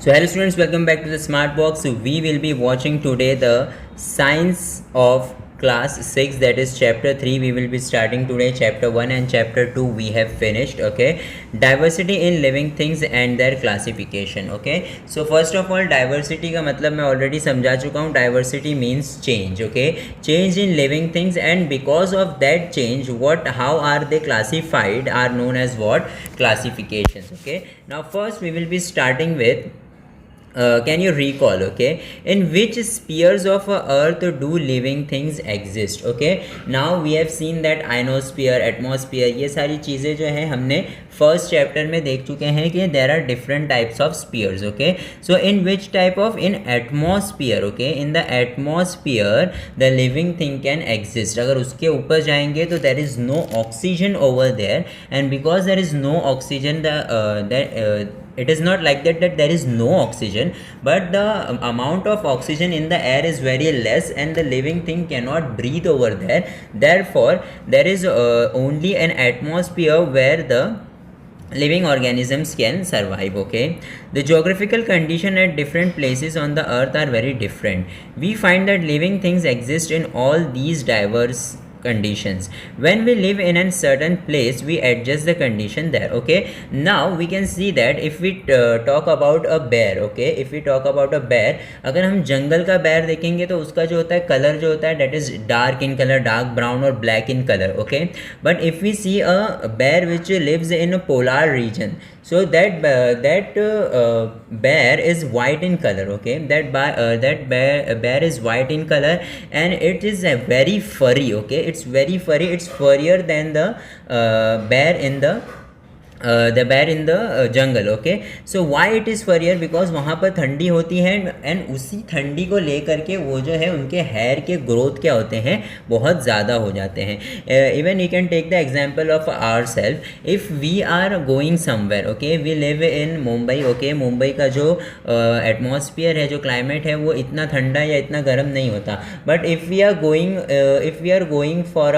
So hello students, welcome back to the Smart Box. So we will be watching today the science of class 6, that is chapter 3. We will be starting today chapter 1 and chapter 2 we have finished. Okay, diversity in living things and their classification. Okay, so first of all diversity का मतलब मैं already समझा चुका हूँ. Diversity means change. Okay, change in living things, and because of that change how are they classified are known as what? Classifications. Okay, now first we will be starting with can you recall, okay, in which spheres of earth do living things exist? Okay, now we have seen that ionosphere, atmosphere, ये सारी चीज़ें जो हैं हमने first chapter में देख चुके हैं कि there are different types of spheres. Okay, so in which type of? In atmosphere. Okay, in the atmosphere the living thing can exist. अगर उसके ऊपर जाएंगे तो there is no oxygen over there, and because there is no oxygen it is not like that there is no oxygen, but the amount of oxygen in the air is very less and the living thing cannot breathe over there. Therefore there is only an atmosphere where the living organisms can survive. Okay, the geographical condition at different places on the earth are very different. We find that living things exist in all these diverse conditions. When we live in a certain place, we adjust the condition there. Okay, now we can see that if we talk about a bear. Okay, if we talk about a bear, अगर हम जंगल का bear देखेंगे तो उसका जो होता है colour जो होता है that is dark in color, dark brown और black in color. Okay, but if we see a bear which lives in a polar region, so that bear is white in color. Okay, that bear is white in color, and it is very furry. Okay, it's very furry. It's furrier than the bear in the jungle. Okay, so why it is Fourier? Because वहाँ पर ठंडी होती है, and उसी ठंडी को लेकर के वो जो है उनके हेयर के ग्रोथ क्या होते हैं, बहुत ज़्यादा हो जाते हैं. Even you can take the example of our self. If we are going somewhere. Okay, we live in Mumbai. Okay, Mumbai का जो एटमॉस्फियर है, जो क्लाइमेट है, वो इतना ठंडा या इतना गर्म नहीं होता. But if we are going for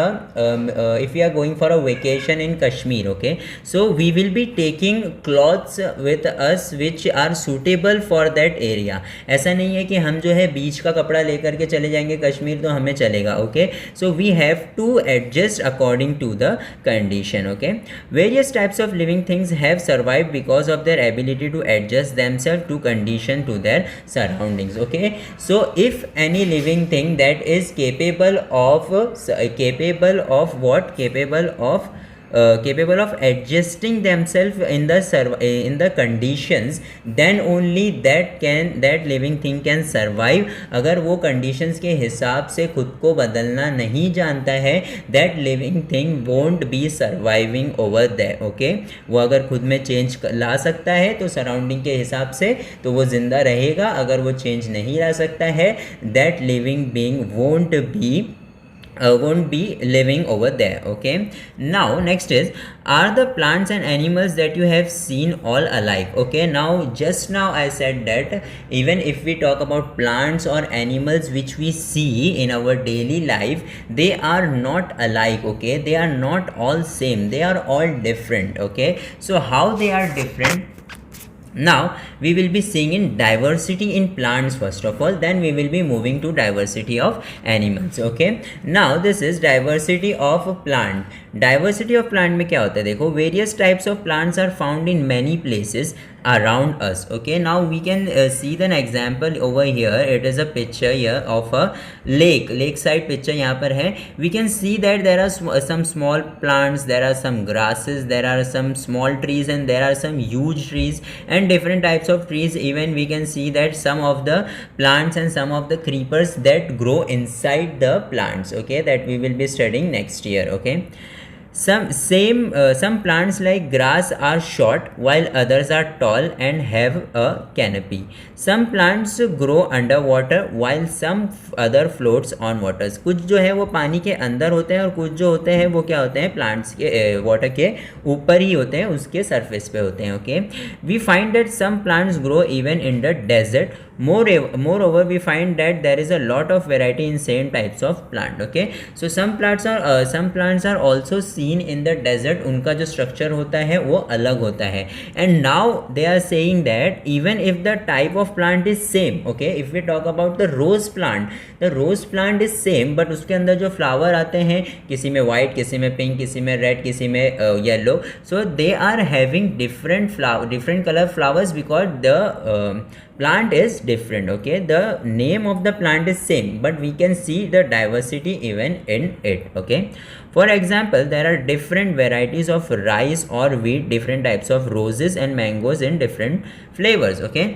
a vacation in Kashmir. Okay, so we will be taking clothes with us which are suitable for that area. ऐसा नहीं है कि हम जो है बीच का कपड़ा लेकर के चले जाएंगे कश्मीर तो हमें चलेगा. Okay, so we have to adjust according to the condition. Okay, various types of living things have survive because of their ability to adjust themself to condition to their surroundings. Okay, so if any living thing that is capable of adjusting themselves in the conditions, then only that living thing can survive. अगर वो conditions के हिसाब से खुद को बदलना नहीं जानता है, that living thing won't be surviving over there. Okay, वो अगर खुद में change ला सकता है तो surrounding के हिसाब से तो वो जिंदा रहेगा. अगर वो change नहीं ला सकता है, that living being won't be living over there. Okay, now next is, are the plants and animals that you have seen all alike? Okay, now just now I said that even if we talk about plants or animals which we see in our daily life, they are not alike. Okay, they are not all same, they are all different. Okay, so how they are different? Now we will be seeing in diversity in plants first of all, then we will be moving to diversity of animals. Okay, now this is diversity of plant. Diversity of plant में क्या होता है? देखो, various types of plants are found in many places around us. Okay, now we can see an example over here. It is a picture here of a lakeside picture. यहाँ पर है, we can see that there are some small plants, there are some grasses, there are some small trees, and there are some huge trees and different types of trees. Even we can see that some of the plants and some of the creepers that grow inside the plants. Okay, that we will be studying next year. Okay, some plants like grass are short while others are tall and have a canopy. Some plants grow underwater while some other floats on waters. कुछ जो है वो पानी के अंदर होते हैं और कुछ जो होते हैं वो क्या होते हैं, प्लांट्स के वाटर के ऊपर ही होते हैं, उसके सरफेस पे होते हैं. Okay, we find that some plants grow even in the desert Moreover, we find that there is a lot of variety in same types of plant. Okay, so some plants are also seen in the desert. उनका जो structure होता है वो अलग होता है. And now they are saying that even if the type of plant is same, okay, if we talk about the rose plant is same, but उसके अंदर जो flower आते हैं, किसी में white, किसी में pink, किसी में red, किसी में yellow, so they are having different color flowers because the plant is different. Okay, the name of the plant is same, but we can see the diversity even in it. Okay, for example, there are different varieties of rice or wheat, different types of roses and mangoes in different flavors. Okay,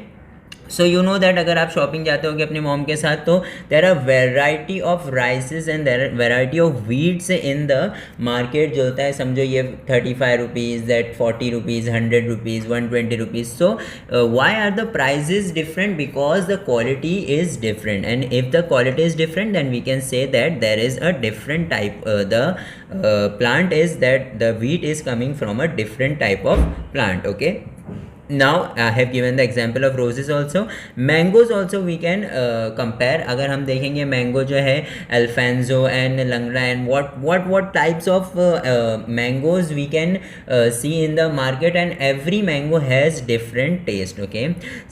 so you know that अगर आप shopping जाते होगे अपनी mom के साथ, तो there are variety of rices and there are variety of wheats in the market. जो होता है समझो ये 35 rupees, that 40 rupees, 100 rupees, 120 rupees. So why are the prices different? Because the quality is different, and if the quality is different then we can say that there is a different type. The plant is that the wheat is coming from a different type of plant. Okay, now I have given the example of roses also. Mangoes also we can compare. अगर हम देखेंगे mango जो है Alfonso and Langra and what types of mangoes we can see in the market, and every mango has different taste. Okay,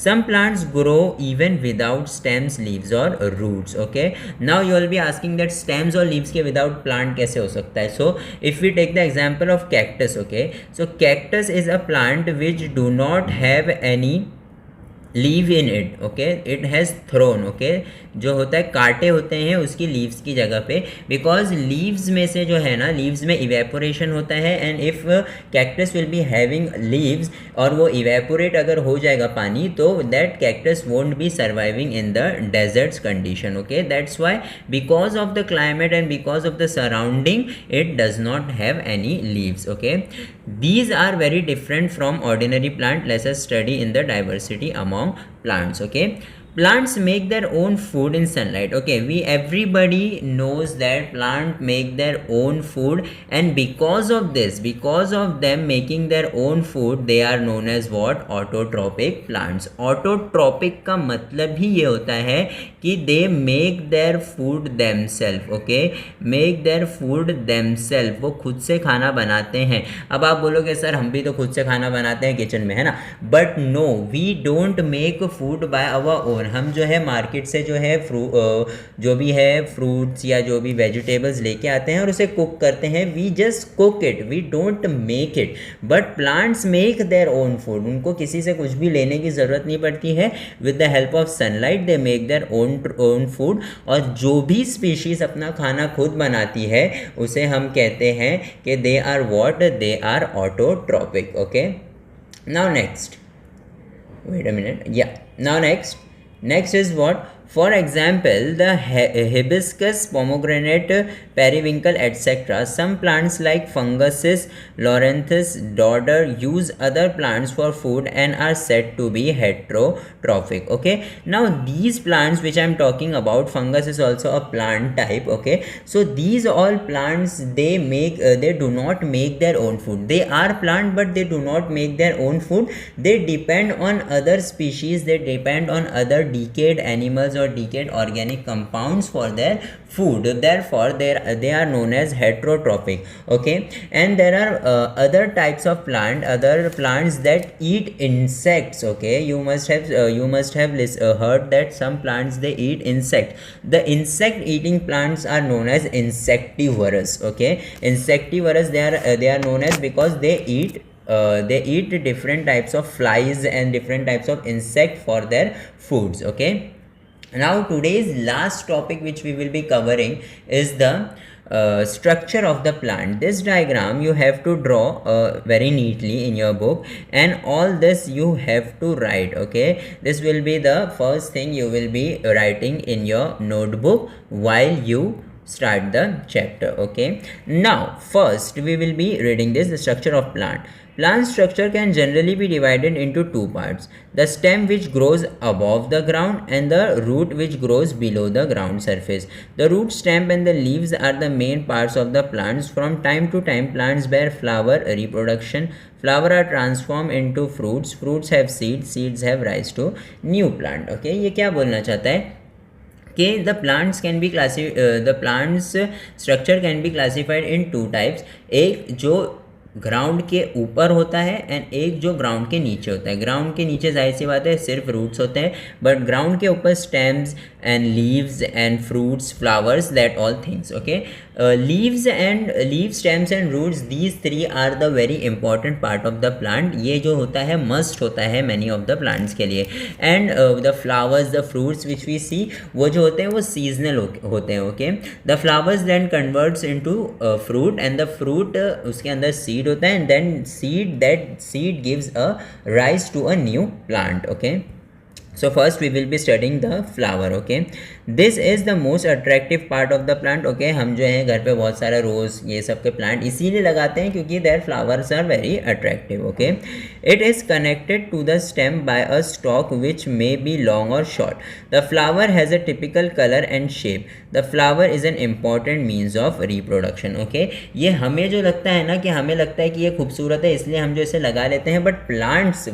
some plants grow even without stems, leaves or roots. Okay, now you will be asking that stems or leaves के without plant कैसे हो सकता है? So if we take the example of cactus, okay, so cactus is a plant which do not have any leave in it. Okay, it has thrown. Okay, जो होता है कांटे होते हैं उसकी लीव्स की जगह पे, बिकॉज लीव्स में से जो है ना, लीव्स में इवेपोरेशन होता है, and if cactus will be having leaves और वो इवेपोरेट अगर हो जाएगा पानी, तो that cactus won't be surviving in the deserts condition. Okay, that's why because of the climate and because of the surrounding it does not have any leaves. Okay, these are very different from ordinary plant. Let us study in the diversity among plants. Okay, plants make their own food in sunlight. Okay, everybody knows that plant make their own food, and because of this, because of them making their own food, they are known as what? Autotrophic plants. Autotrophic का मतलब ही ये होता है कि they make their food themselves. Okay, make their food themselves. वो खुद से खाना बनाते हैं. अब आप बोलोगे सर हम भी तो खुद से खाना बनाते हैं किचन में, है ना? But no, we don't make food by our own. हम जो है मार्केट से जो है जो भी है फ्रूट्स या जो भी वेजिटेबल्स लेके आते हैं और उसे कुक करते हैं. We just cook it, we don't make it. But plants make their own food. उनको किसी से कुछ भी लेने की ज़रूरत नहीं पड़ती है. With the help of sunlight they make their own food. और जो भी स्पीशीज़ अपना खाना खुद बनाती है उसे हम कहते हैं कि they are what? They are autotrophic. Okay, now next, wait a minute, yeah, now next is what? For example, the hibiscus, pomegranate, periwinkle, etc. Some plants like funguses, loranthus, dodder use other plants for food and are said to be heterotrophic. Okay, now these plants which I am talking about, fungus is also a plant type. Okay, so these all plants, they do not make their own food. They are plant but they do not make their own food. They depend on other species, they depend on other decayed animals or decayed organic compounds for their food. Therefore they are known as heterotrophic. Okay, and there are other types of other plants that eat insects. Okay, you must have heard that some plants they eat insect. The insect eating plants are known as insectivorous. Okay, insectivorous, they are known as because they eat different types of flies and different types of insect for their foods. Okay, now today's last topic which we will be covering is the structure of the plant. This diagram you have to draw very neatly in your book, and all this you have to write. Okay, this will be the first thing you will be writing in your notebook while you start the chapter. Okay, now first we will be reading the structure of plant. Plant structure can generally be divided into two parts: the stem, which grows above the ground, and the root, which grows below the ground surface. The root, stem and the leaves are the main parts of the plants. From time to time, plants bear flower, reproduction. Flower are transformed into fruits. Fruits have seeds. Seeds have rise to new plant. Okay, ये क्या बोलना चाहता है कि the plants can be the plants structure can be classified in two types. एक जो ground के ऊपर होता है एंड एक जो ग्राउंड के नीचे होता है. ग्राउंड के नीचे जाहिर सी बात है सिर्फ रूट्स होते हैं, बट ग्राउंड के ऊपर stems and leaves and fruits, flowers, that all things. Okay, leaves, stems and roots, these three are the very important part of the plant. ये जो होता है मस्ट होता है मैनी ऑफ द प्लांट्स के लिए. And the flowers, the fruits which we see, वो जो होते हैं वो सीजनल होते हैं. Okay, the flowers then converts into fruit and the fruit उसके अंदर सीड होता है, and then seed gives a rise to a new plant. Okay, so first we will be studying the flower. Okay, this is the most attractive part of the plant. Okay, हम जो है घर पे बहुत सारे रोज ये सब के प्लांट इसीलिए लगाते हैं क्योंकि their flowers are very attractive. Okay, it is connected to the stem by a stalk which may be long or short. The flower has a typical color and shape. The flower is an important means of reproduction. Okay, ये हमें जो लगता है ना कि हमें लगता है कि ये खूबसूरत है इसलिए हम जो इसे लगा लेते हैं, but plants,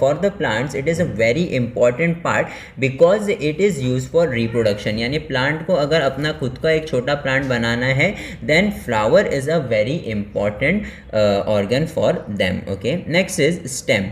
for the plants it is a very important part because it is use for reproduction. यानी प्लांट को अगर अपना खुद का एक छोटा प्लांट बनाना है then flower is a very important organ for them. Okay, next is stem.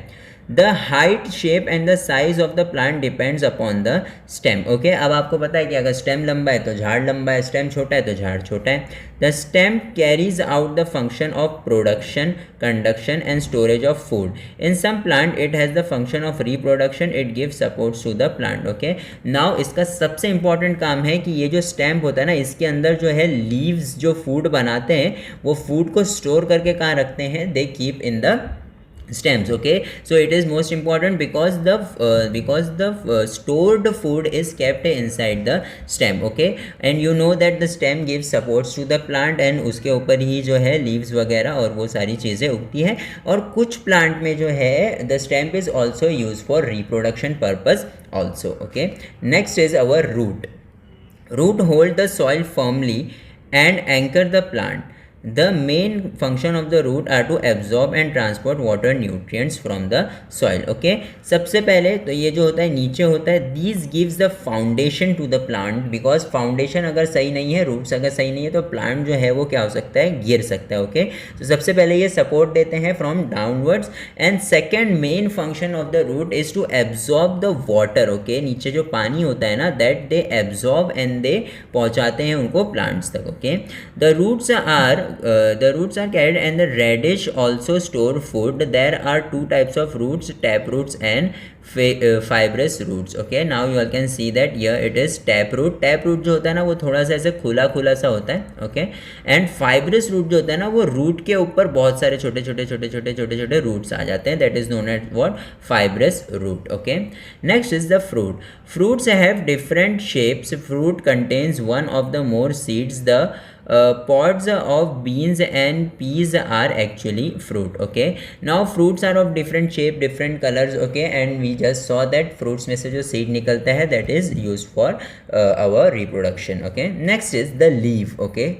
The height, shape and the size of the plant depends upon the stem. Okay, अब आपको पता है कि अगर स्टेम लंबा है तो झाड़ लंबा है, स्टेम छोटा है तो झाड़ छोटा है. The stem carries out the function of production, conduction and storage of food. In some plant it has the function of reproduction. It gives supports to the plant. Okay, now इसका सबसे important काम है कि ये जो stem होता है ना इसके अंदर जो है लीव्स जो फूड बनाते हैं वो फूड को स्टोर करके कहाँ रखते हैं? They keep in the stems. Okay, so it is most important because the stored food is kept inside the stem. Okay, and you know that the stem gives supports to the plant and उसके ऊपर ही जो है leaves वगैरह और वो सारी चीज़ें उगती हैं. और कुछ plant में जो है the stem is also used for reproduction purpose also. Okay, next is our root. Root hold the soil firmly and anchor the plant. The main function of the root are to absorb and transport water nutrients from the soil. Okay, सबसे पहले तो ये जो होता है नीचे होता है, these gives the foundation to the plant because foundation अगर सही नहीं है, roots अगर सही नहीं है तो plant जो है वो क्या हो सकता है? गिर सकता है. Okay, तो सबसे पहले ये support देते हैं from downwards and second main function of the root is to absorb the water. Okay, नीचे जो पानी होता है ना that they absorb and they पहुँचाते हैं उनको plants तक. Okay, the roots are carried and the radish also store food. There are two types of roots, tap roots and fibrous roots. Okay, now you all can see that here it is tap root. Tap root जो होता है ना वो थोड़ा सा ऐसे खुला खुला सा होता है. Okay, and fibrous root जो होता है ना वो root के ऊपर बहुत सारे छोटे छोटे roots आ जाते हैं. That is known as what? Fibrous root. Okay, next is the fruit. Fruits have different shapes. Fruit contains one of the more seeds. The pods of beans and peas are actually fruit. Okay, now fruits are of different shape, different colors. Okay, and we just saw that fruits में से जो seed निकलता है that is used for our reproduction. Okay, next is the leaf. Okay,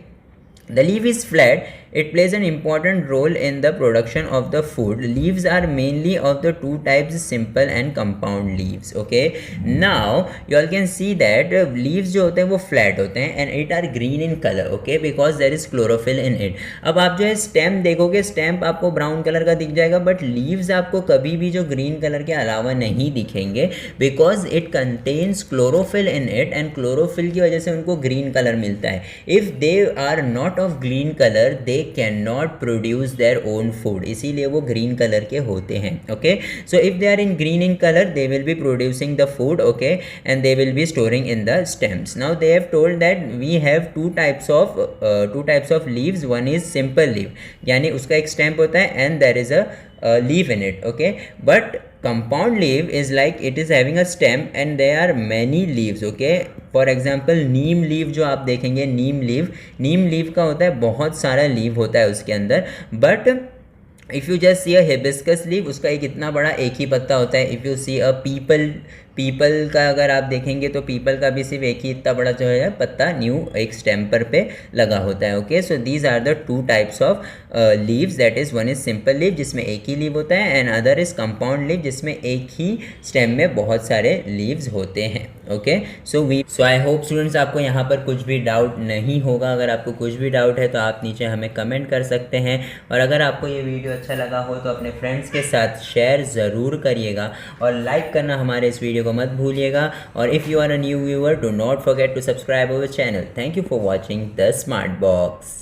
the leaf is flat. It plays an important role in the production of the food. Leaves are mainly of the two types, simple and compound leaves. Okay, now you all can see that leaves जो होते हैं वो flat होते हैं and it are green in color. Okay, because there is chlorophyll in it. अब आप जो है stem देखोगे, stem आपको brown color का दिख जाएगा, but leaves आपको कभी भी जो green color के अलावा नहीं दिखेंगे because it contains chlorophyll in it and chlorophyll की वजह से उनको green color मिलता है. If they are not of green color, they cannot produce their own food. इसीलिए वो green color के होते हैं. Okay, so if they are in green in color, they will be producing the food. Okay, and they will be storing in the stems. Now they have told that we have two types of leaves. One is simple leaf, यानी उसका एक stem होता है and there is a leaf in it. Okay, but compound leaf is like it is having a stem and there are many leaves. Okay, for example Neem leave जो आप देखेंगे, नीम leave का होता है बहुत सारा लीव होता है उसके अंदर, but if you just see a hibiscus leave, उसका एक इतना बड़ा एक ही पत्ता होता है. If you see a peepal का अगर आप देखेंगे तो पीपल का भी सिर्फ एक ही इतना बड़ा जो है पत्ता न्यू एक स्टेम पे लगा होता है. Okay, so these are the two types of leaves, that is one is simple leave जिसमें एक ही लीव होता है, and other is compound leave जिसमें एक ही स्टेम में बहुत सारे लीव्स होते हैं. Okay, so I hope students आपको यहाँ पर कुछ भी डाउट नहीं होगा. अगर आपको कुछ भी डाउट है तो आप नीचे हमें कमेंट कर सकते हैं, और अगर आपको ये वीडियो अच्छा लगा हो तो अपने फ्रेंड्स के साथ शेयर ज़रूर करिएगा, और लाइक करना हमारे इस वीडियो को मत भूलिएगा. और if you are a new viewer, do not forget to subscribe our channel. Thank you for watching the smart box.